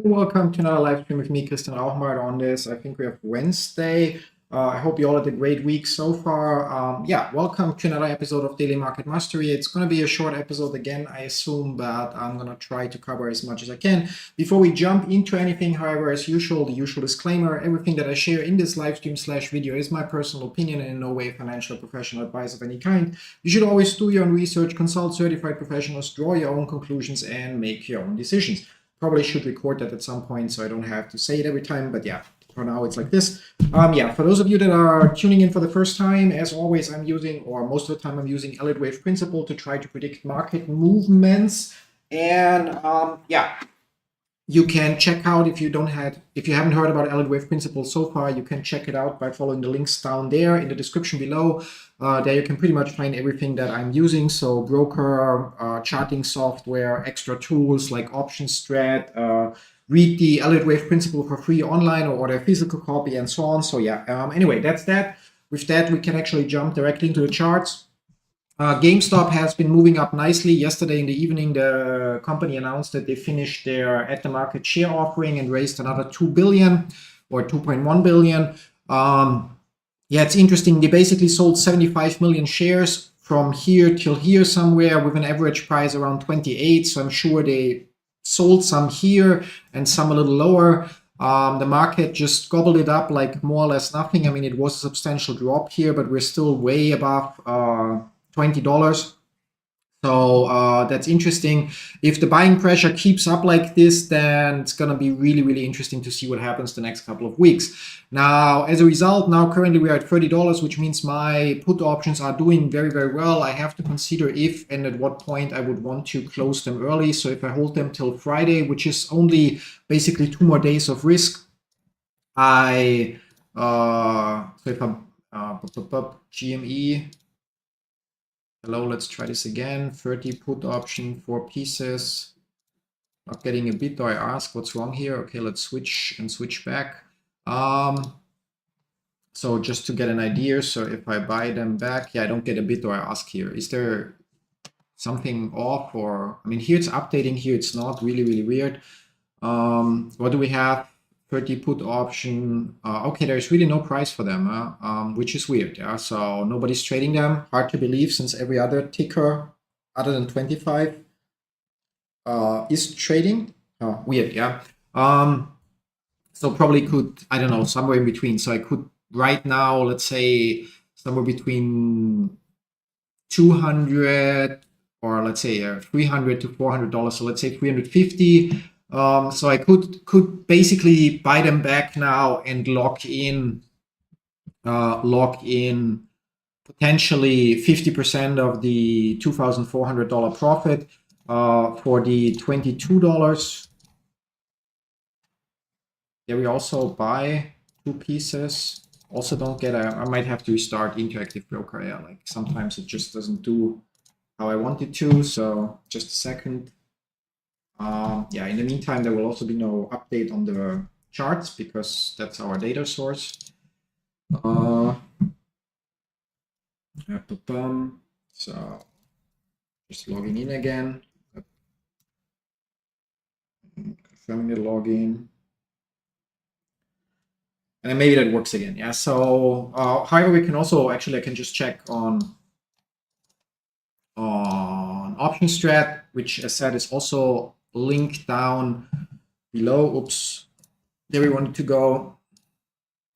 Welcome to another live stream with me, Christian Rauchenwald, on this. I think we have Wednesday. I hope you all had a great week so far. Welcome to another episode of Daily Market Mastery. It's going to be a short episode again, I assume, but I'm going to try to cover as much as I can. Before we jump into anything, however, as usual, the usual disclaimer, everything that I share in this live stream / video is my personal opinion and in no way financial or professional advice of any kind. You should always do your own research, consult certified professionals, draw your own conclusions, and make your own decisions. Probably should record that at some point so I don't have to say it every time, but yeah, for now it's like this. For those of you that are tuning in for the first time, as always, I'm using, or most of the time I'm using Elliott Wave principle to try to predict market movements. And you can check out, if you haven't heard about Elliott Wave principle so far, you can check it out by following the links down there in the description below. There you can pretty much find everything that I'm using. So broker, charting software, extra tools like Option Strat, read the Elliott Wave principle for free online or order a physical copy and so on. So anyway, that's that. With that, we can actually jump directly into the charts. GameStop has been moving up nicely. Yesterday in the evening, the company announced that they finished their at-the-market share offering and raised another $2 billion or $2.1 billion. It's interesting. They basically sold 75 million shares from here till here somewhere with an average price around 28. So I'm sure they sold some here and some a little lower. The market just gobbled it up like more or less nothing. I mean, it was a substantial drop here, but we're still way above $20. So that's interesting. If the buying pressure keeps up like this, then it's going to be really, really interesting to see what happens the next couple of weeks. Now, as a result, currently we are at $30, which means my put options are doing very, very well. I have to consider if and at what point I would want to close them early. So if I hold them till Friday, which is only basically 2 more days of risk, GME, hello, let's try this again. 30 put option, 4 pieces. Not getting a bid, or I ask what's wrong here. Okay, let's switch back. So just to get an idea, so if I buy them back, I don't get a bid or I ask here. Is there something off? Or I mean, here it's updating, here it's not. Really, really weird. What do we have? 30 put option. Okay, there's really no price for them, which is weird. So nobody's trading them. Hard to believe, since every other ticker other than 25 is trading. Weird, yeah. So probably could, I don't know, somewhere in between. So I could right now, let's say somewhere between 200 or let's say $300 to $400. So let's say 350. So I could basically buy them back now and lock in potentially 50% of the $2,400 profit for the $22. There we also buy 2 pieces. Also don't get I might have to restart Interactive Broker. Yeah, like sometimes it just doesn't do how I want it to. So just a second. In the meantime, there will also be no update on the charts because that's our data source. So just logging in again, confirming the login, and then maybe that works again. Yeah. So, however, we can also I can just check on Option Strat, which, as said, is also link down below. Oops, there we wanted to go.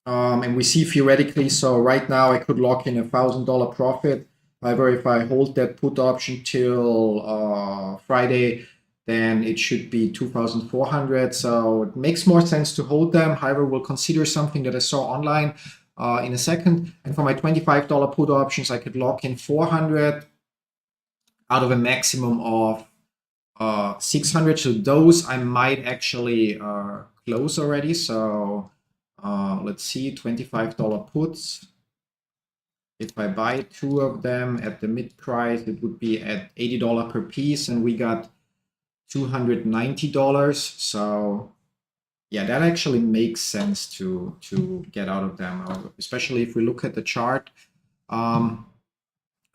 And we see theoretically, so right now I could lock in $1,000 profit. However, if I hold that put option till Friday, then it should be 2,400. So it makes more sense to hold them. However, we'll consider something that I saw online in a second. And for my $25 put options, I could lock in 400 out of a maximum of 600. So those I might actually close already. So let's see, $25 puts. If I buy 2 of them at the mid price, it would be at $80 per piece, and we got $290. So yeah, that actually makes sense to get out of them, especially if we look at the chart.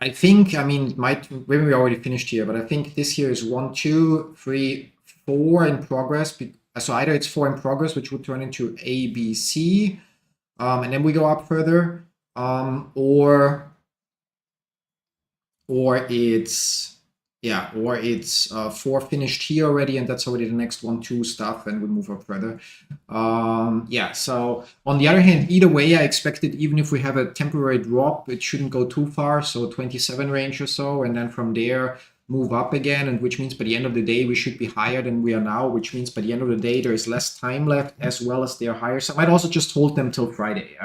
I think, I mean, maybe we already finished here, but I think this here is 1, 2, 3, 4 in progress so either it's 4 in progress, which would turn into ABC, and then we go up further, or it's 4 finished here already, and that's already the next 1-2 stuff, and we move up further. So on the other hand, either way, I expected even if we have a temporary drop, it shouldn't go too far, so 27 range or so, and then from there move up again, and which means by the end of the day we should be higher than we are now, which means by the end of the day there is less time left, as well as they are higher. So I might also just hold them till Friday.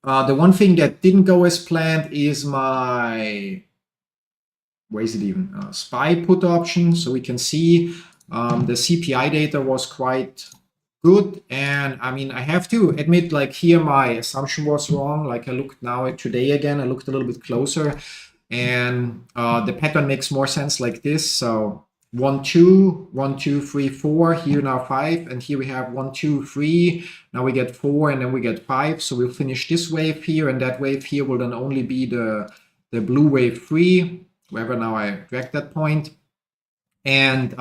The one thing that didn't go as planned is my, where is it even? SPY put option. So we can see the CPI data was quite good. And I mean, I have to admit, like here, my assumption was wrong. Like I looked now at today again, I looked a little bit closer, and the pattern makes more sense like this. So 1, 2, 1, 2, 3, 4, here now 5, and here we have 1, 2, 3, now we get 4, and then we get 5. So we'll finish this wave here, and that wave here will then only be the blue wave 3, wherever now I drag that point. And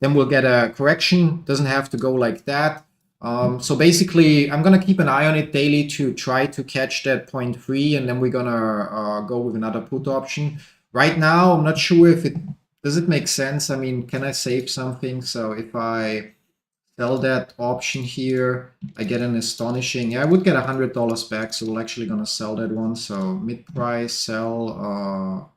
then we'll get a correction. Doesn't have to go like that. So basically, I'm going to keep an eye on it daily to try to catch that 0.3, and then we're going to go with another put option. Right now, I'm not sure if it does it make sense. I mean, can I save something? So if I sell that option here, I get an astonishing, yeah, I would get $100 back. So we're actually going to sell that one. So mid price, sell,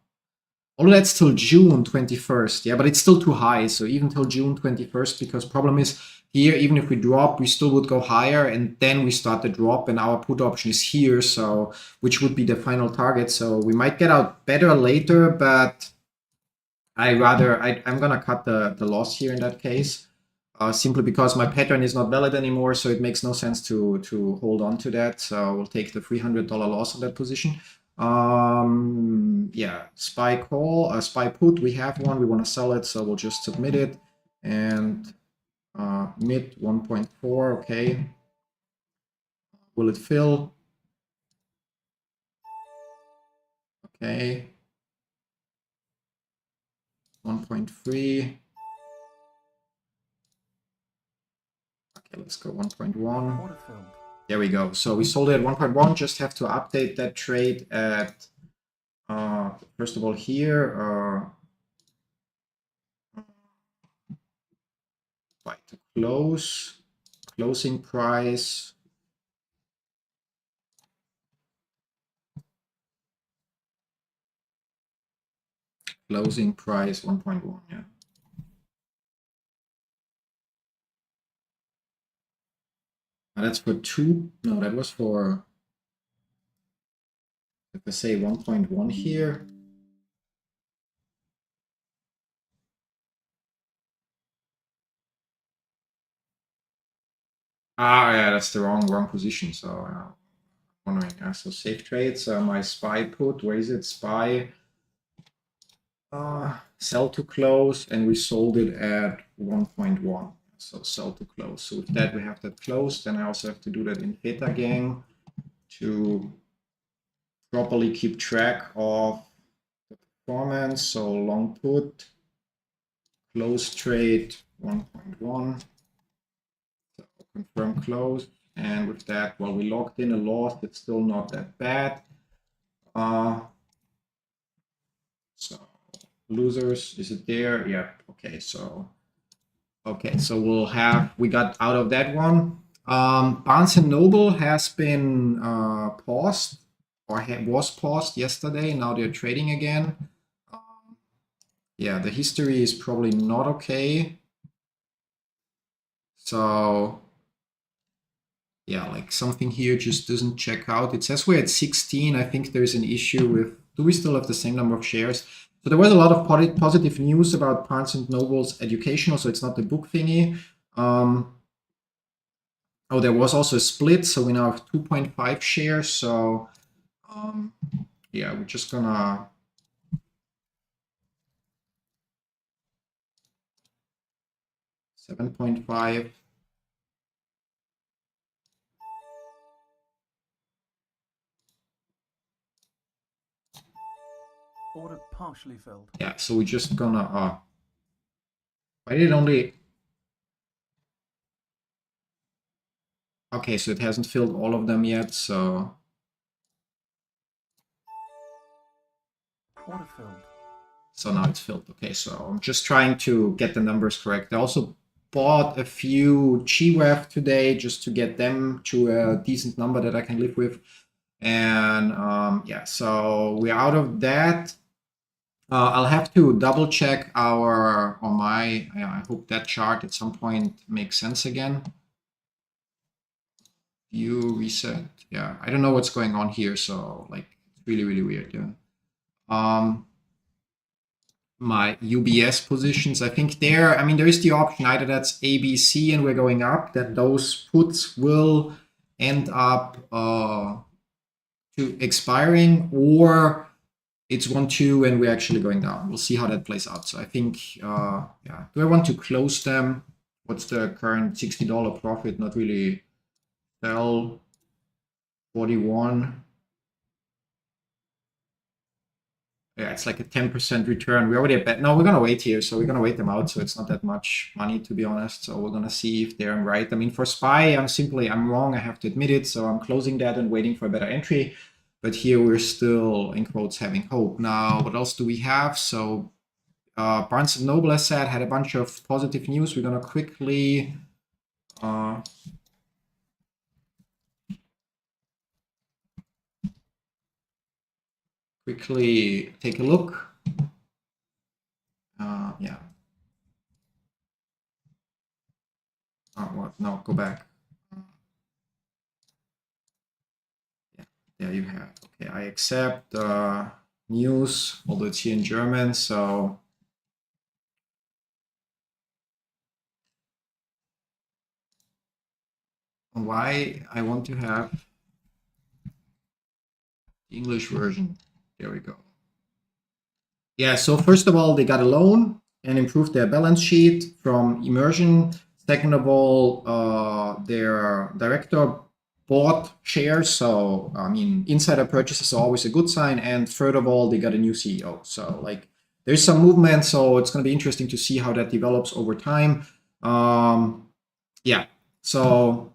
although that's till June 21st, yeah, but it's still too high. So even till June 21st, because problem is here, even if we drop, we still would go higher, and then we start the drop, and our put option is here, so which would be the final target. So we might get out better later, but I'm gonna cut the loss here in that case, simply because my pattern is not valid anymore, so it makes no sense to hold on to that. So we'll take the $300 loss on that position. Yeah, SPY call, SPY put, we have one, we want to sell it, so we'll just submit it, and mid 1.4, okay. Will it fill? Okay. 1.3. Okay, let's go 1.1. There we go. So we sold it at 1.1. Just have to update that trade at, first of all, here, buy to close, closing price. Closing price 1.1, yeah. Now that's for 2. No, that was for, if I say 1.1 here. Yeah, that's the wrong position. So wondering. So safe trades. My SPY put, where is it? SPY sell to close, and we sold it at 1.1. So sell to close. So with that, we have that closed. Then I also have to do that in Theta Gang to properly keep track of the performance. So long put, close trade 1.1. So confirm close. And with that, well, we locked in a loss. It's still not that bad. So losers, is it there? Yeah. Okay. So we got out of that one. Barnes and Noble has been paused, or was paused yesterday. Now they're trading again. Yeah, the history is probably not okay. So yeah, like something here just doesn't check out. It says we're at 16. I think there's an issue with, do we still have the same number of shares? So there was a lot of positive news about Barnes and Noble's educational, so it's not the book thingy. Oh, there was also a split, so we now have 2.5 shares. So yeah, we're just gonna $7.5. Order partially filled. Yeah, so we're just gonna why did it only, Okay, so it hasn't filled all of them yet, so... Autofilled. So now it's filled. Okay, so I'm just trying to get the numbers correct. I also bought a few GWAF today just to get them to a decent number that I can live with. And yeah, so we're out of that. I'll have to double check our, or my, I hope that chart at some point makes sense again. View, reset. Yeah, I don't know what's going on here. So like, it's really, really weird. Yeah. My UBS positions, I think there, I mean, there is the option either that's ABC and we're going up, that those puts will end up to expiring, or it's 1-2 and we're actually going down. We'll see how that plays out. So I think, yeah, do I want to close them? What's the current $60 profit? Not really. Sell 41. Yeah, it's like a 10% return. We already bet. No, we're gonna wait here, so we're gonna wait them out. So it's not that much money, to be honest. So we're gonna see if they're right. I mean, for SPY, I'm wrong. I have to admit it. So I'm closing that and waiting for a better entry. But here we're still, in quotes, having hope. Now, what else do we have? So Barnes & Noble, as said, had a bunch of positive news. We're gonna quickly take a look. Yeah. What? No, go back. Yeah, there you have. Okay, I accept news, although it's here in German. So why I want to have the English version. There we go. Yeah, so first of all, they got a loan and improved their balance sheet from immersion. Second of all, their director bought shares. So, I mean, insider purchases are always a good sign. And third of all, they got a new CEO. So, like, there's some movement. So, it's going to be interesting to see how that develops over time. Yeah, so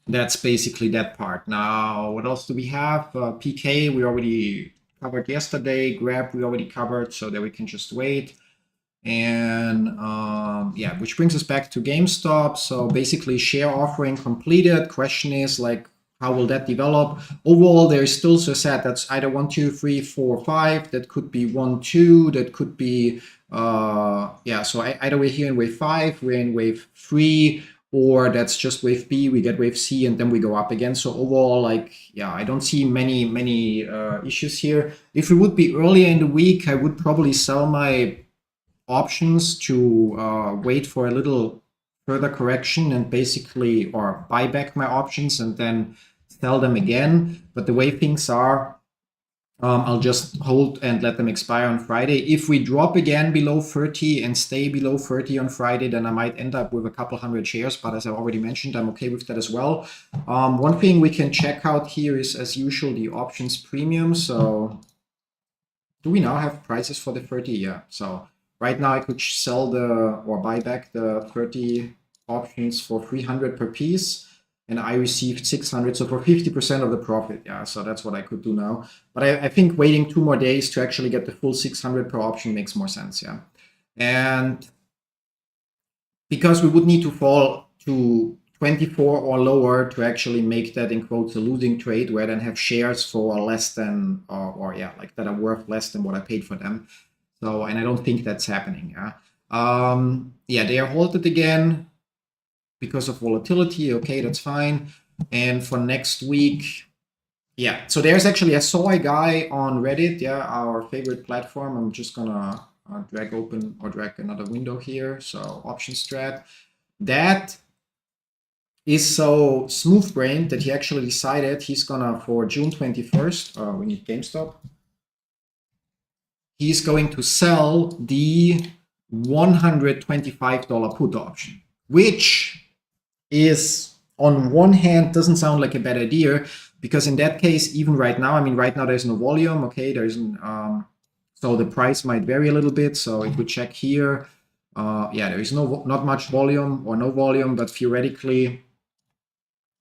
that's basically that part. Now, what else do we have? PK, we already covered yesterday. Grab, we already covered, so that we can just wait. And yeah, which brings us back to GameStop. So basically, share offering completed. Question is like, how will that develop? Overall, there is still so sad. That's either 1, 2, 3, 4, 5. That could be 1, 2. That could be yeah. So either we're here in wave 5, we're in wave 3, or that's just wave B. We get wave C, and then we go up again. So overall, like, yeah, I don't see many issues here. If it would be earlier in the week, I would probably sell my options to wait for a little further correction and basically, or buy back my options and then sell them again. But the way things are, I'll just hold and let them expire on Friday. If we drop again below 30 and stay below 30 on Friday, then I might end up with a couple hundred shares. But as I already mentioned, I'm okay with that as well. One thing we can check out here is, as usual, the options premium. So do we now have prices for the 30? Yeah. So right now I could sell or buy back the 30 options for 300 per piece, and I received 600, so for 50% of the profit. Yeah, so that's what I could do now. But I think waiting 2 more days to actually get the full 600 per option makes more sense. Yeah, and because we would need to fall to 24 or lower to actually make that, in quotes, a losing trade, where I then have shares for less than, or yeah, like that are worth less than what I paid for them. So, and I don't think that's happening. Yeah, yeah, they are halted again because of volatility. Okay, that's fine. And for next week, yeah, so there's actually, I saw a guy on Reddit, yeah, our favorite platform. I'm just gonna drag another window here. So option strat, that is so smooth-brained that he actually decided he's gonna, for June 21st, we need GameStop, he's going to sell the $125 put option, which is, on one hand, doesn't sound like a bad idea, because in that case, even right now, I mean, right now there's no volume, okay, there isn't, so the price might vary a little bit. So if we check here, yeah, there is not much volume or no volume, but theoretically,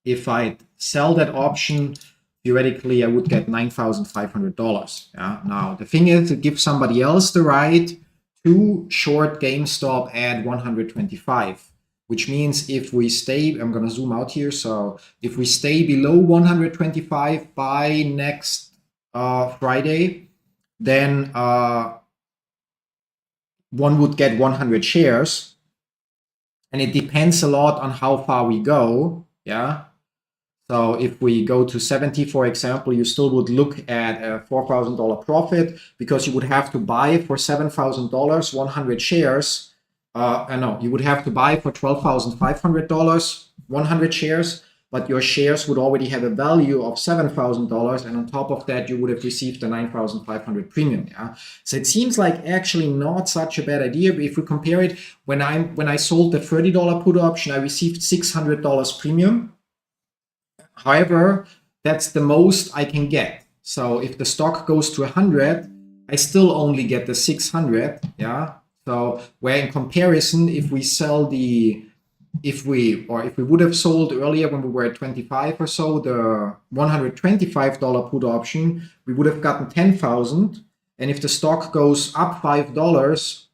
if I sell that option, theoretically I would get $9,500. Yeah. Now the thing is, to give somebody else the right to short GameStop at 125, which means if we stay, I'm going to zoom out here. So if we stay below 125 by next Friday, then one would get 100 shares. And it depends a lot on how far we go. Yeah. So if we go to 70, for example, you still would look at a $4,000 profit, because you would have to buy for $7,000 100 shares. No, you would have to buy for $12,500 100 shares, but your shares would already have a value of $7,000, and on top of that, you would have received the 9,500 premium. Yeah, so it seems like actually not such a bad idea. But if we compare it, when I sold the $30 put option, I received $600 premium. However, that's the most I can get. So if the stock goes to 100, I still only get the 600. Yeah. So where in comparison, if we sell if we would have sold earlier when we were at 25 or so, the $125 put option, we would have gotten 10,000. And if the stock goes up $5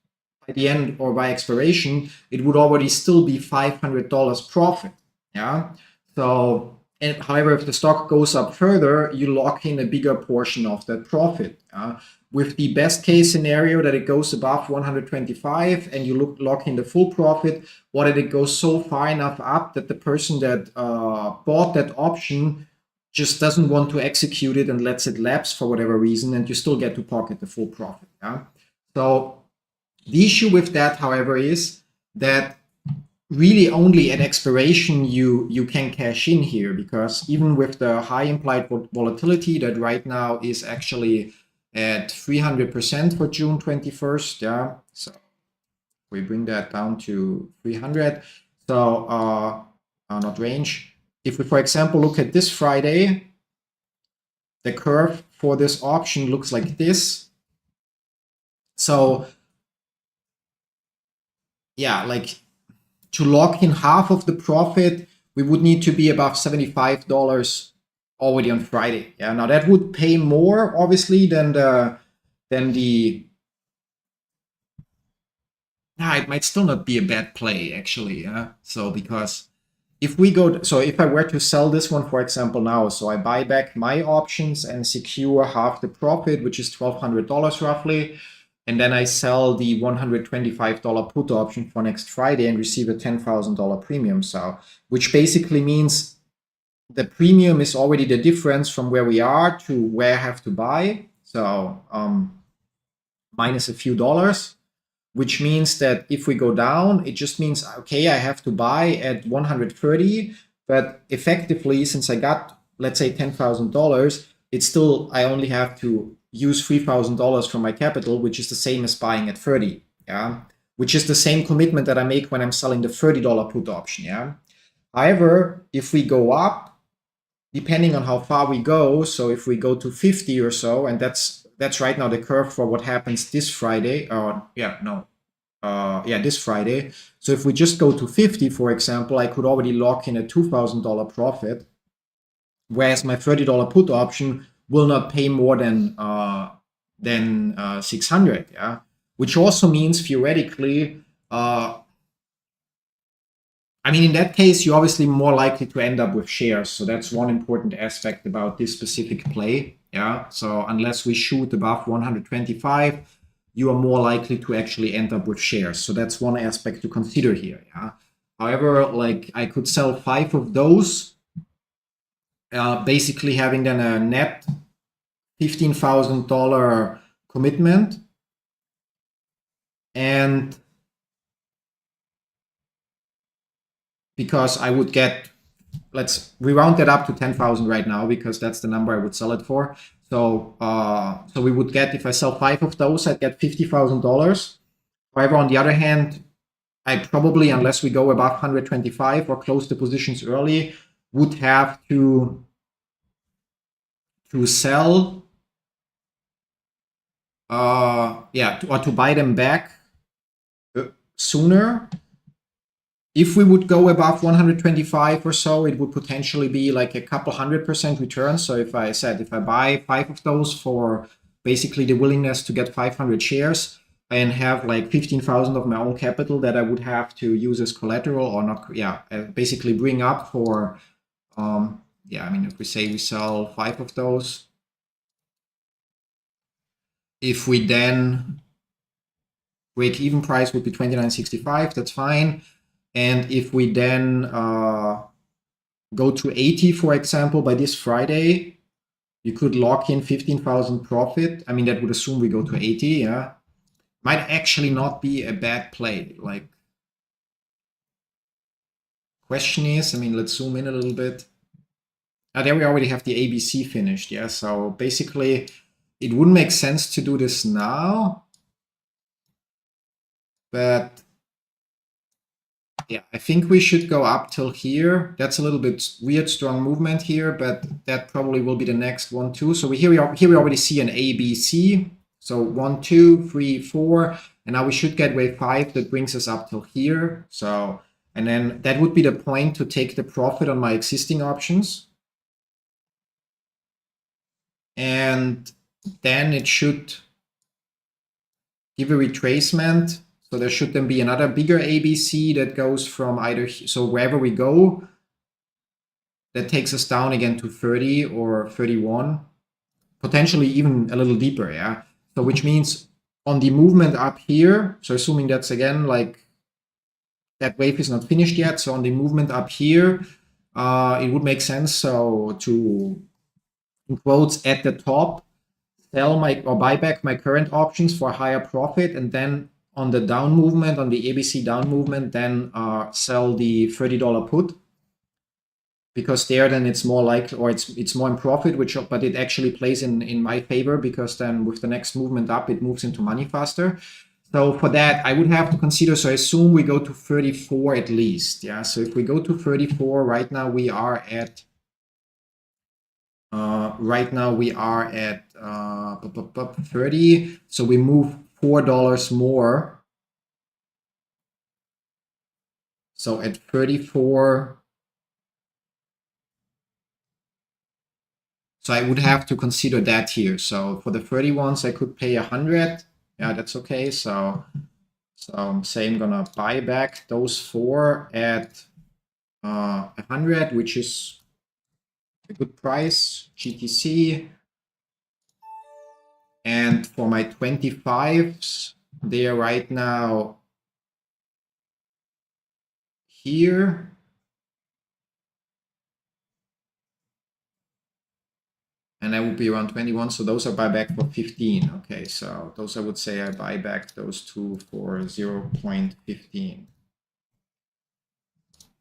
by the end or by expiration, it would already still be $500 profit. Yeah. So, and however, if the stock goes up further, you lock in a bigger portion of that profit. With the best case scenario that it goes above 125 and you lock in the full profit, what if it goes so far enough up that the person that bought that option just doesn't want to execute it and lets it lapse for whatever reason, and you still get to pocket the full profit. Yeah? So the issue with that, however, is that really only at expiration you can cash in here, because even with the high implied volatility that right now is actually at 300% for June 21st. Yeah, so we bring that down to 300. So not range. If we, for example, look at this Friday, the curve for this option looks like this. So yeah, like to lock in half of the profit, we would need to be above $75 already on Friday. Yeah, now that would pay more, obviously, than it might still not be a bad play, actually. Yeah, so because if we go, so if I were to sell this one, for example, now, so I buy back my options and secure half the profit, which is $1,200 roughly. And then I sell the $125 put option for next Friday and receive a $10,000 premium. So, which basically means the premium is already the difference from where we are to where I have to buy. So minus a few dollars, which means that if we go down, it just means, okay, I have to buy at 130, but effectively, since I got, let's say, $10,000, it's still, I only have to use $3,000 from my capital, which is the same as buying at 30, yeah, which is the same commitment that I make when I'm selling the $30 put option, yeah. However, if we go up, depending on how far we go, so if we go to 50 or so, and that's right now the curve for what happens this Friday, or this Friday. So if we just go to 50, for example, I could already lock in a $2,000 profit, whereas my $30 put option will not pay more than 600. Yeah, which also means theoretically, I mean, in that case, you're obviously more likely to end up with shares. So that's one important aspect about this specific play. Yeah. So unless we shoot above 125, you are more likely to actually end up with shares. So that's one aspect to consider here. Yeah. However, like I could sell 5 of those, basically having then a net $15,000 commitment, and because I would get, we round that up to 10,000 right now because that's the number I would sell it for. So so we would get, if I sell 5 of those, I'd get $50,000. However, on the other hand, I probably, unless we go above 125 or close the positions early, would have to sell, or to buy them back sooner if we would go above 125 or so, it would potentially be like a couple 100% return. So if I buy 5 of those for basically the willingness to get 500 shares and have like 15,000 of my own capital that I would have to use as collateral or not, basically bring up for, I mean, if we say we sell 5 of those, if we then break even price would be 29.65, that's fine. And if we then go to 80, for example, by this Friday, you could lock in 15,000 profit. I mean, that would assume we go to 80, yeah. Might actually not be a bad play. Like, question is, I mean, let's zoom in a little bit. There we already have the ABC finished, yeah. So basically, it wouldn't make sense to do this now. But yeah, I think we should go up till here. That's a little bit weird, strong movement here, but that probably will be the next 1, 2. So here we already see an ABC. So 1, 2, 3, 4, and now we should get wave 5 that brings us up till here. So, and then that would be the point to take the profit on my existing options. And then it should give a retracement. So there should then be another bigger ABC that goes from either, so wherever we go, that takes us down again to 30 or 31, potentially even a little deeper, yeah? So which means on the movement up here, so assuming that's again like that wave is not finished yet, so on the movement up here, it would make sense so to, in quotes, at the top, sell my or buy back my current options for higher profit, and then on the down movement, on the ABC down movement, then sell the $30 put, because there then it's more likely, or it's more in profit, but it actually plays in my favor, because then with the next movement up, it moves into money faster. So for that, I would have to consider, so I assume we go to 34 at least, yeah. So if we go to 34, right now we are at 30, so we move $4 more. So at 34, so I would have to consider that here. So for the 31s, I could pay 100. Yeah, that's okay. So say I'm gonna buy back those 4 at 100, which is a good price, GTC. And for my 25s, they are right now here. And that would be around 21. So those are buyback for 15. Okay, so those I would say I buy back those 2 for 0.15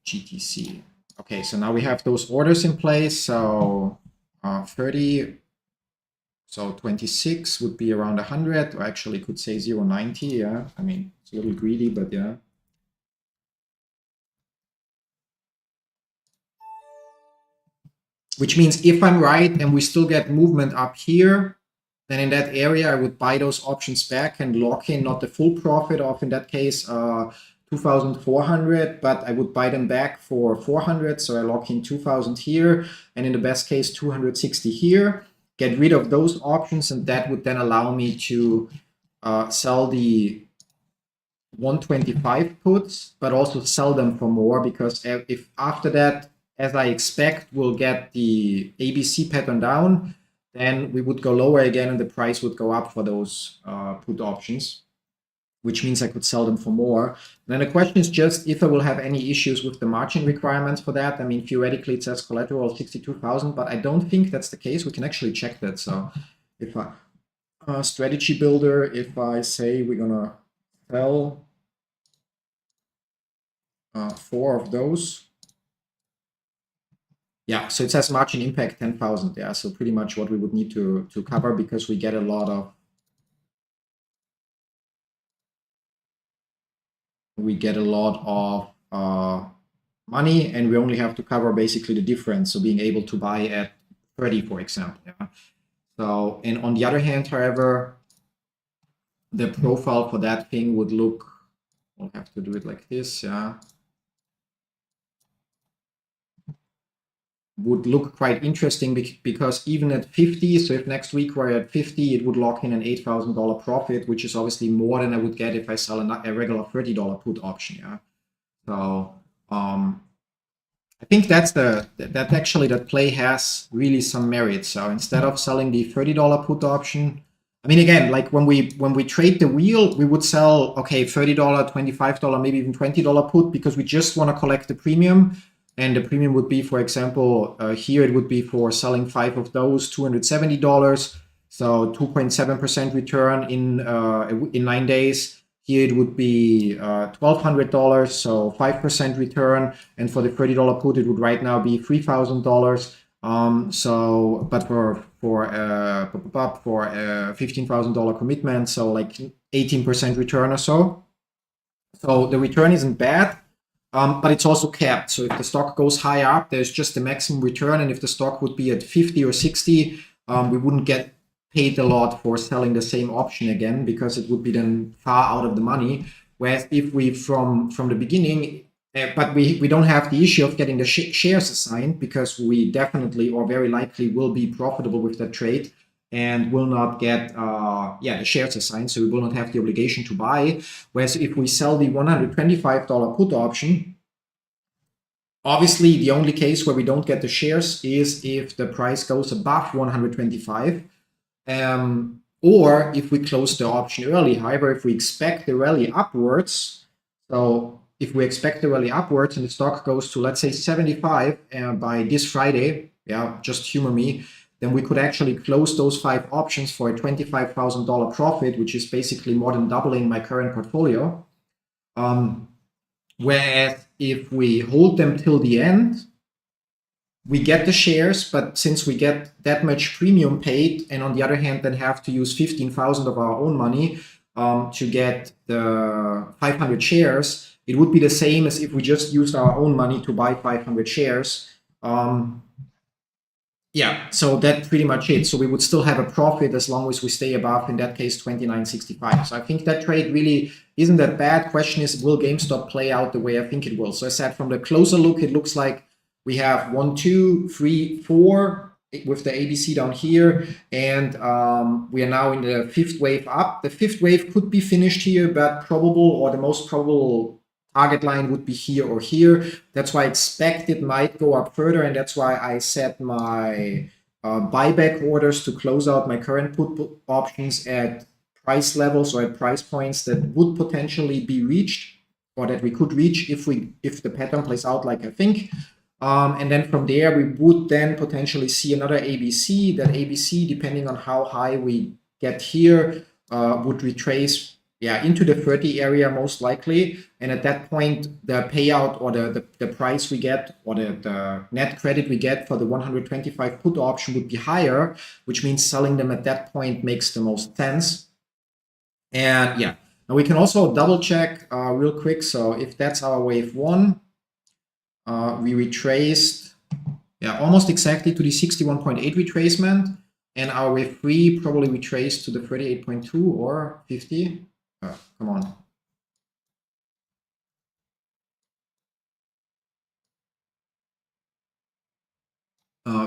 GTC. Okay, so now we have those orders in place. So 30, so 26 would be around 100, or actually could say 0.90. Yeah, I mean, it's a little greedy, but yeah. Which means if I'm right and we still get movement up here, then in that area, I would buy those options back and lock in not the full profit of, in that case, 2,400, but I would buy them back for 400. So I lock in 2,000 here, and in the best case, 260 here, get rid of those options, and that would then allow me to sell the 125 puts, but also sell them for more, because if after that, as I expect, we'll get the ABC pattern down, then we would go lower again and the price would go up for those put options, which means I could sell them for more. And then the question is just if I will have any issues with the margin requirements for that. I mean, theoretically it says collateral 62,000, but I don't think that's the case. We can actually check that. So if I strategy builder, if I say we're gonna sell 4 of those. Yeah, so it says margin impact 10,000. Yeah, so pretty much what we would need to cover, because we get a lot of money, and we only have to cover basically the difference. So being able to buy at 30, for example. Yeah. So, and on the other hand, however, the profile for that thing would look, we'll have to do it like this. Yeah. would look quite interesting because even at 50, so if next week we're at 50, it would lock in an $8,000 profit, which is obviously more than I would get if I sell a regular $30 put option. Yeah. So I think that play has really some merit. So instead of selling the $30 put option, I mean, again, like when we trade the wheel, we would sell, okay, $30, $25, maybe even $20 put because we just want to collect the premium. And the premium would be, for example, here it would be for selling 5 of those, $270. So 2.7% return in 9 days. Here it would be $1,200, so 5% return. And for the $30 put, it would right now be $3,000. So, but for a $15,000 commitment, so like 18% return or so. So the return isn't bad. But it's also capped. So if the stock goes high up, there's just the maximum return. And if the stock would be at 50 or 60, we wouldn't get paid a lot for selling the same option again because it would be then far out of the money. Whereas if we from the beginning, but we don't have the issue of getting the shares assigned because we definitely or very likely will be profitable with that trade and will not get the shares assigned, so we will not have the obligation to buy. Whereas if we sell the $125 put option, obviously the only case where we don't get the shares is if the price goes above 125, or if we close the option early. However, if we expect the rally upwards, so if we expect the rally upwards and the stock goes to, let's say, 75 by this Friday, just humor me, then we could actually close those 5 options for a $25,000 profit, which is basically more than doubling my current portfolio. Whereas if we hold them till the end, we get the shares, but since we get that much premium paid, and on the other hand, then have to use 15,000 of our own money to get the 500 shares, it would be the same as if we just used our own money to buy 500 shares. So that's pretty much it. So we would still have a profit as long as we stay above, in that case, 29.65. So I think that trade really isn't that bad. Question is, will GameStop play out the way I think it will? So I said from the closer look, it looks like we have 1, 2, 3, 4 with the ABC down here. And we are now in the 5th wave up. The 5th wave could be finished here, but the most probable target line would be here or here. That's why I expect it might go up further, and that's why I set my buyback orders to close out my current put options at price levels or at price points that would potentially be reached, or that we could reach if the pattern plays out like I think. And then from there, we would then potentially see another ABC. That ABC, depending on how high we get here, would retrace into the 30 area most likely. And at that point, the payout or the price we get or the net credit we get for the 125 put option would be higher, which means selling them at that point makes the most sense. And now we can also double check real quick. So if that's our wave 1, we retraced almost exactly to the 61.8 retracement, and our wave 3 probably retraced to the 38.2 or 50. Come on.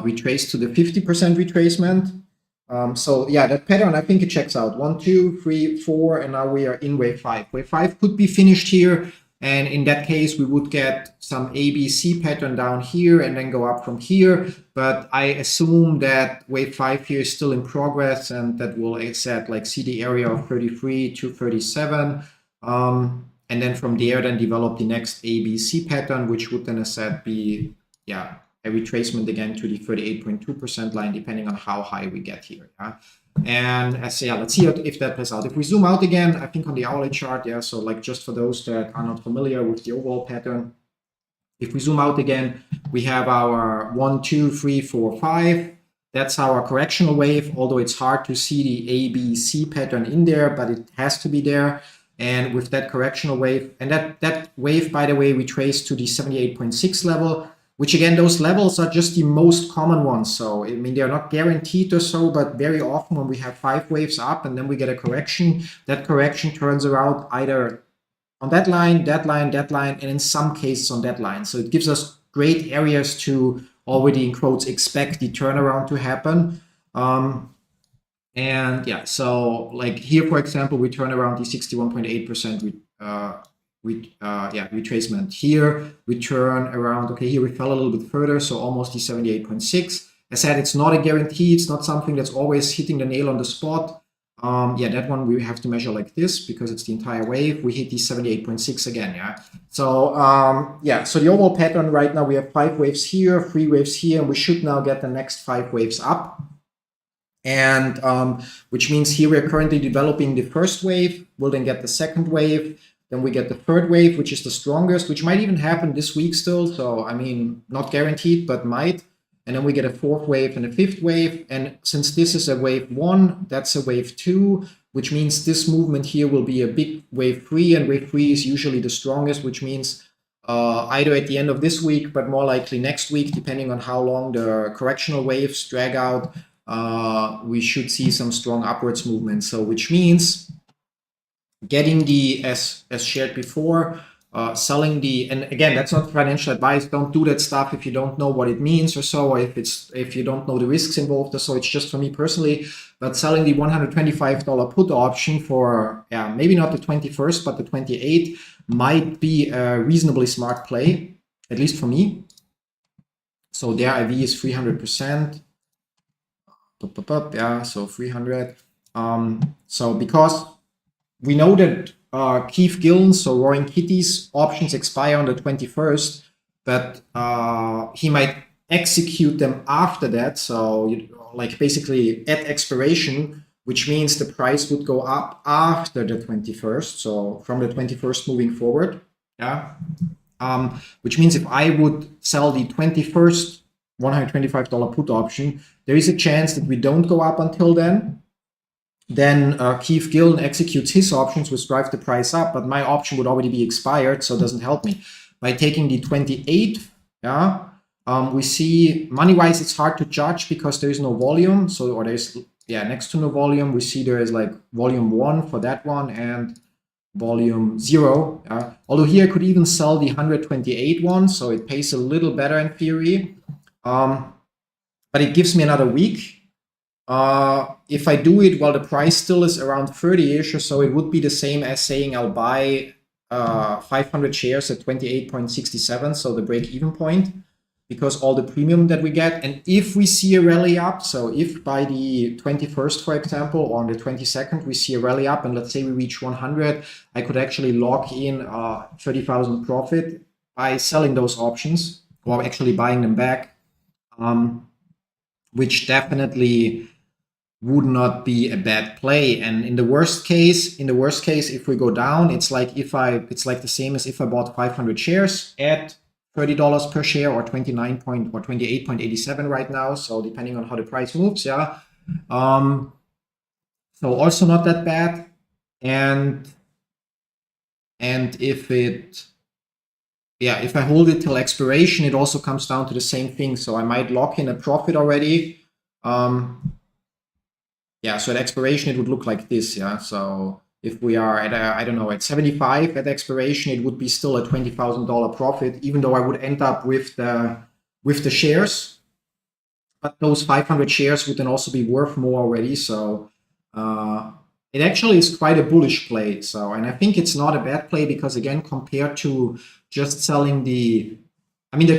Retrace to the 50% retracement. That pattern, I think it checks out. 1, 2, 3, 4, and now we are in wave 5. Wave 5 could be finished here, and in that case, we would get some ABC pattern down here and then go up from here. But I assume that wave 5 here is still in progress, and that will see the area of 33 to 37. And then from there, then develop the next ABC pattern, which would then, as said, be a retracement again to the 38.2% line, depending on how high we get here. And let's see if that plays out. If we zoom out again, I think on the hourly chart, so like just for those that are not familiar with the overall pattern, if we zoom out again, we have our 1, 2, 3, 4, 5. That's our correctional wave, although it's hard to see the ABC pattern in there, but it has to be there. And with that correctional wave, and that wave, by the way, we trace to the 78.6 level, which again, those levels are just the most common ones. So, I mean, they're not guaranteed or so, but very often when we have 5 waves up and then we get a correction, that correction turns around either on that line, and in some cases on that line. So it gives us great areas to already in quotes expect the turnaround to happen. And yeah, so like here, for example, we turn around the 61.8% retracement. Here we turn around, okay, here we fell a little bit further, so almost the 78.6. As I said, it's not a guarantee, it's not something that's always hitting the nail on the spot. Yeah, that one we have to measure like this because it's the entire wave. We hit the 78.6 again, yeah. So yeah, so the overall pattern right now, we have 5 waves here, 3 waves here, and we should now get the next 5 waves up. And which means here we're currently developing the first wave, we'll then get the second wave, then we get the third wave, which is the strongest, which might even happen this week still. So, I mean, not guaranteed, but might. And then we get a fourth wave and a fifth wave. And since this is a wave 1, that's a wave 2, which means this movement here will be a big wave 3, and wave 3 is usually the strongest, which means either at the end of this week, but more likely next week, depending on how long the correctional waves drag out. We should see some strong upwards movement. So which means getting the, as shared before, selling the, and again, that's not financial advice. Don't do that stuff if you don't know what it means or so, or if you don't know the risks involved or so. It's just for me personally. But selling the $125 put option for, yeah, maybe not the 21st, but the 28th might be a reasonably smart play, at least for me. So their IV is 300%. Yeah, so 300. So because we know that Keith Gillen's, so Roaring Kitty's options expire on the 21st, but he might execute them after that. So like basically at expiration, which means the price would go up after the 21st. So from the 21st moving forward, yeah. Which means if I would sell the 21st $125 put option, there is a chance that we don't go up until then. Then Keith Gillen executes his options, which drive the price up, but my option would already be expired, so it doesn't help me. By taking the 28th, yeah, we see money-wise it's hard to judge because there is no volume. So, or there's, yeah, next to no volume. We see there is like volume 1 for that one and volume 0. Although here I could even sell the 128 one, so it pays a little better in theory. But it gives me another week. If I do it while the price still is around 30-ish or so, it would be the same as saying I'll buy 500 shares at 28.67, so the break-even point, because all the premium that we get. And if we see a rally up, so if by the 21st, for example, or on the 22nd, we see a rally up, and let's say we reach 100, I could actually lock in 30,000 profit by selling those options, or actually buying them back. Which definitely would not be a bad play. And in the worst case, if we go down, it's like the same as if I bought 500 shares at $30 per share, or 28.87 right now. So depending on how the price moves, yeah. So also not that bad. And if it, yeah, if I hold it till expiration, it also comes down to the same thing. So I might lock in a profit already. Yeah, so at expiration, it would look like this. Yeah, so if we are at, I don't know, at 75 at expiration, it would be still a $20,000 profit, even though I would end up with the shares. But those 500 shares would then also be worth more already. So it actually is quite a bullish play. So, and I think it's not a bad play because, again, compared to just selling the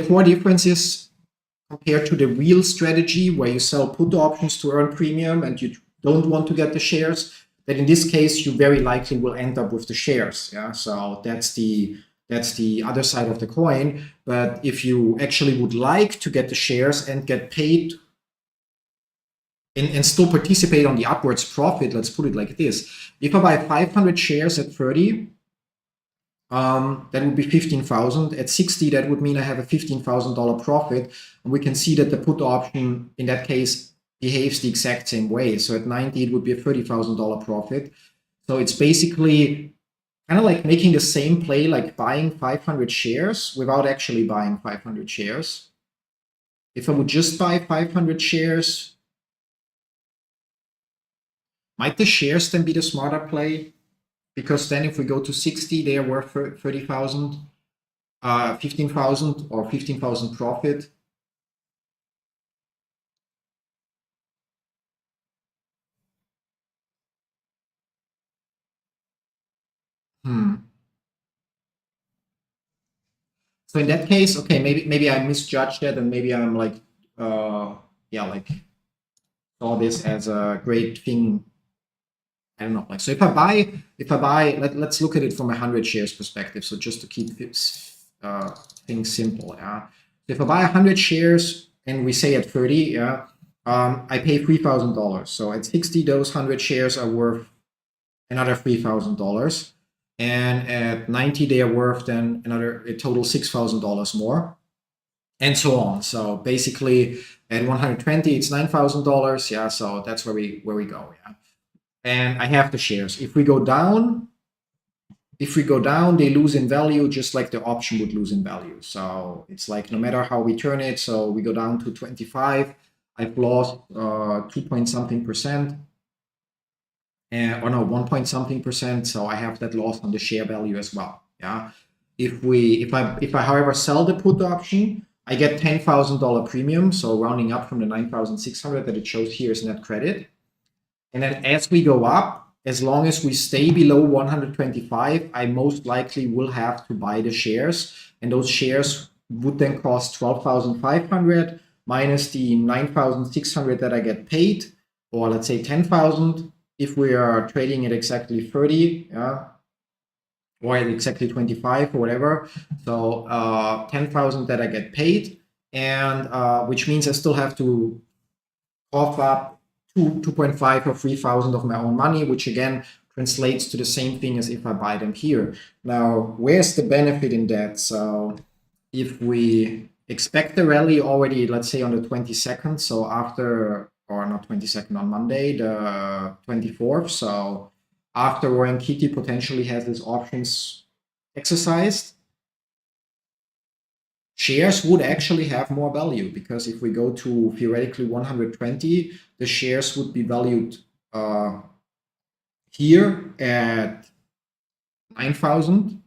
core difference is compared to the real strategy where you sell put options to earn premium and you don't want to get the shares, that in this case, you very likely will end up with the shares. Yeah, so that's the other side of the coin. But if you actually would like to get the shares and get paid and still participate on the upwards profit, let's put it like this. If I buy 500 shares at 30, that would be 15,000. At 60, that would mean I have a $15,000 profit. And we can see that the put option in that case behaves the exact same way. So at 90, it would be a $30,000 profit. So it's basically kind of like making the same play, like buying 500 shares without actually buying 500 shares. If I would just buy 500 shares, might the shares then be the smarter play? Because then if we go to 60, they are worth 30,000, 15,000 or 15,000 profit. So in that case, okay, maybe I misjudged that, and maybe I'm like, yeah, like saw this as a great thing. I don't know. Like, so if I buy, let's look at it from a 100 shares perspective. So just to keep this, things simple, yeah. If I buy 100 shares and we say at 30, yeah, I pay $3,000. So at 60, those 100 shares are worth another $3,000, and at 90, they are worth then a total $6,000 more, and so on. So basically, at 120, it's $9,000. Yeah, so that's where we go. Yeah, and I have the shares. If we go down, they lose in value, just like the option would lose in value. So it's like no matter how we turn it. So we go down to 25. I've lost 2 point something percent. Or no, 1 point something percent. So I have that loss on the share value as well. Yeah. If I however sell the put option, I get $10,000 premium. So rounding up from the 9,600 that it shows here is net credit. And then as we go up, as long as we stay below 125, I most likely will have to buy the shares. And those shares would then cost 12,500 minus the 9,600 that I get paid, or let's say 10,000 if we are trading at exactly 30, yeah, or at exactly 25 or whatever. So 10,000 that I get paid, and which means I still have to cough up 2.5 or 3,000 of my own money, which again translates to the same thing as if I buy them here. Now, where's the benefit in that? So if we expect the rally already, let's say on the 22nd, so after, or not 22nd, on Monday, the 24th, so after Warren Kitty potentially has his options exercised, shares would actually have more value, because if we go to theoretically 120, the shares would be valued here at 9,000,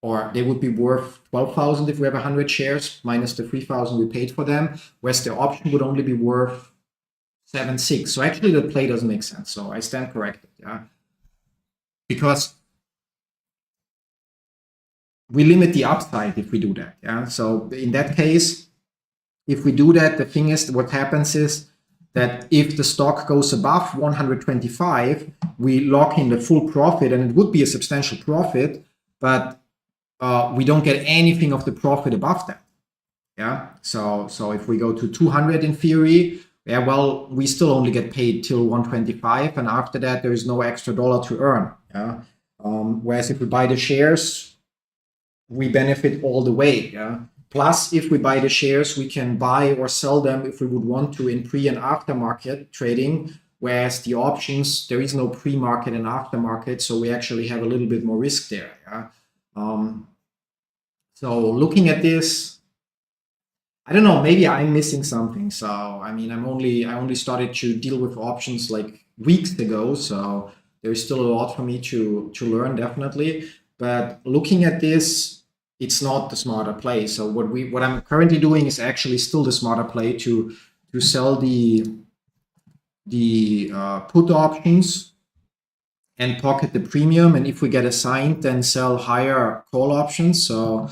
or they would be worth 12,000 if we have 100 shares minus the 3,000 we paid for them, whereas the option would only be worth 7.6. So actually the play doesn't make sense. So I stand corrected, yeah, because we limit the upside if we do that. Yeah. So in that case, if we do that, the thing is, what happens is that if the stock goes above 125, we lock in the full profit, and it would be a substantial profit, but we don't get anything of the profit above that. Yeah. So if we go to 200 in theory, yeah, well, we still only get paid till 125, and after that, there is no extra dollar to earn. Yeah. Whereas if we buy the shares, we benefit all the way. Yeah. Plus, if we buy the shares, we can buy or sell them if we would want to in pre and aftermarket trading. Whereas the options, there is no pre-market and aftermarket, so we actually have a little bit more risk there. Yeah. So looking at this, I don't know, maybe I'm missing something. So I mean, I only started to deal with options like weeks ago, so there's still a lot for me to learn, definitely. But looking at this, it's not the smarter play. So what I'm currently doing is actually still the smarter play to sell the put options and pocket the premium, and if we get assigned, then sell higher call options. So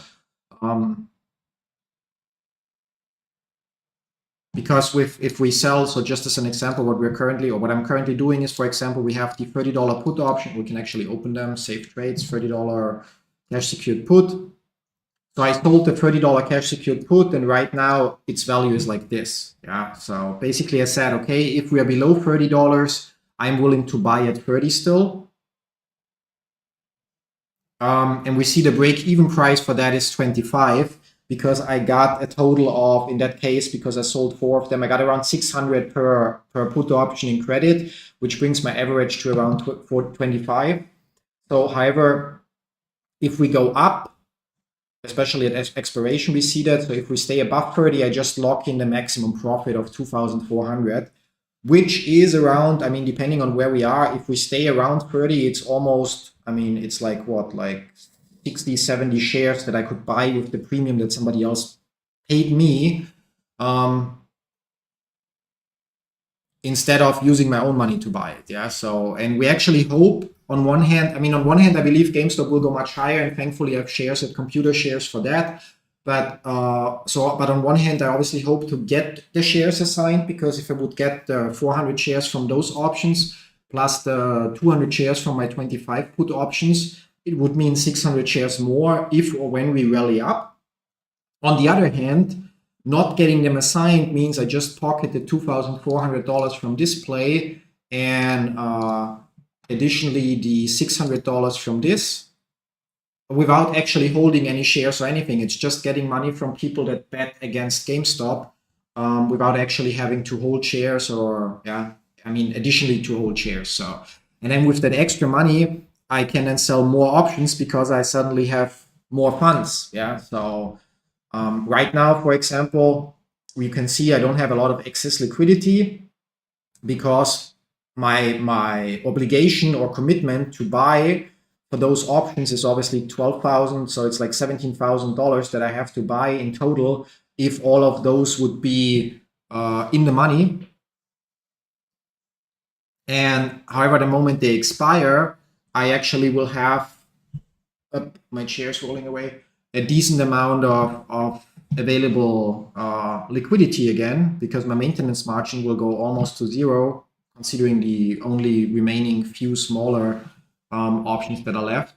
because if we sell, so just as an example, what I'm currently doing is, for example, we have the $30 put option. We can actually open them, save trades, $30 cash secured put. So I sold the $30 cash secured put, and right now its value is like this. Yeah. So basically I said, okay, if we are below $30, I'm willing to buy at 30 still. And we see the break-even price for that is 25, because I got a total of, in that case, because I sold 4 of them, I got around 600 per put option in credit, which brings my average to around 25. So however, if we go up, especially at expiration, we see that. So if we stay above 30, I just lock in the maximum profit of 2,400, which is around, I mean, depending on where we are, if we stay around 30, it's almost, I mean, it's like what, like 60, 70 shares that I could buy with the premium that somebody else paid me, instead of using my own money to buy it. Yeah. So, and we actually hope on one hand, I believe GameStop will go much higher, and thankfully I have shares at computer shares for that. But but on one hand, I obviously hope to get the shares assigned, because if I would get the 400 shares from those options plus the 200 shares from my 25 put options, it would mean 600 shares more if or when we rally up. On the other hand, not getting them assigned means I just pocketed $2,400 from this play, and additionally the $600 from this, without actually holding any shares or anything. It's just getting money from people that bet against GameStop without actually having to hold shares, or additionally to hold shares. So, and then with that extra money, I can then sell more options because I suddenly have more funds. Yeah. So right now, for example, we can see I don't have a lot of excess liquidity, because my obligation or commitment to buy for those options is obviously 12,000. So it's like $17,000 that I have to buy in total if all of those would be in the money. And however, the moment they expire, I actually will have, my chair's rolling away, a decent amount of available liquidity again, because my maintenance margin will go almost to zero, considering the only remaining few smaller options that are left.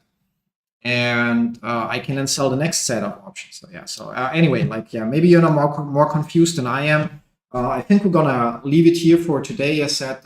And I can then sell the next set of options. So yeah. So anyway, maybe you're not more confused than I am. I think we're gonna leave it here for today. I said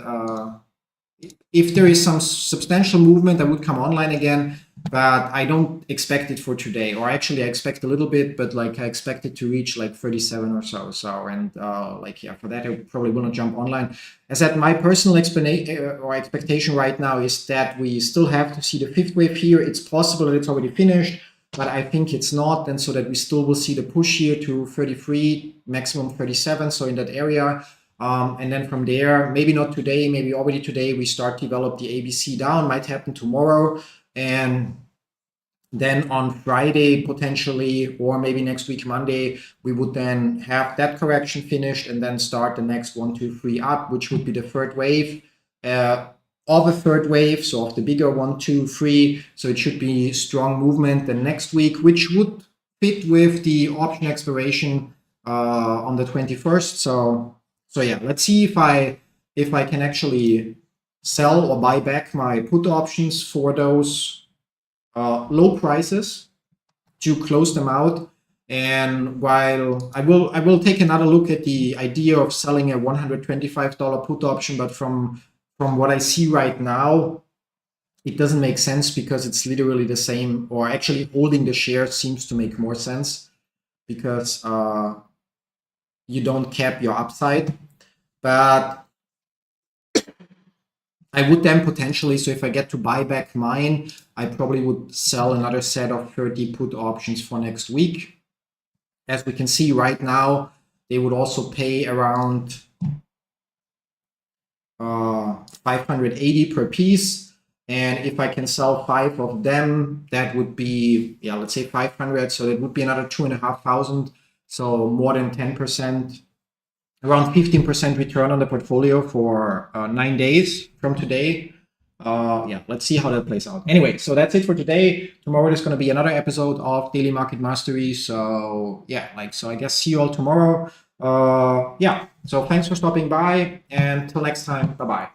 if there is some substantial movement, I would come online again, but I don't expect it for today. Or actually, I expect a little bit, but I expect it to reach 37 or so. So, and for that, I probably will not jump online. As I said, my personal expectation right now is that we still have to see the fifth wave here. It's possible that it's already finished, but I think it's not. And so that we still will see the push here to 33, maximum 37. So in that area. And then from there, maybe not today, maybe already today, we start to develop the ABC down. Might happen tomorrow. And then on Friday, potentially, or maybe next week, Monday, we would then have that correction finished and then start the next 1, 2, 3 up, which would be the third wave of a third wave. So of the bigger 1, 2, 3. So it should be strong movement the next week, which would fit with the option expiration on the 21st. So yeah, let's see if I can actually sell or buy back my put options for those low prices to close them out. And while I will take another look at the idea of selling a $125 put option, but from what I see right now, it doesn't make sense, because it's literally the same, or actually holding the shares seems to make more sense, because you don't cap your upside. But I would then potentially, so if I get to buy back mine, I probably would sell another set of 30 put options for next week. As we can see right now, they would also pay around 580 per piece. And if I can sell 5 of them, that would be, let's say 500. So that would be another 2,500. So more than 10%. Around 15% return on the portfolio for 9 days from today. Let's see how that plays out. Anyway, so that's it for today. Tomorrow there's going to be another episode of Daily Market Mastery. So so I guess see you all tomorrow. So thanks for stopping by, and till next time, bye-bye.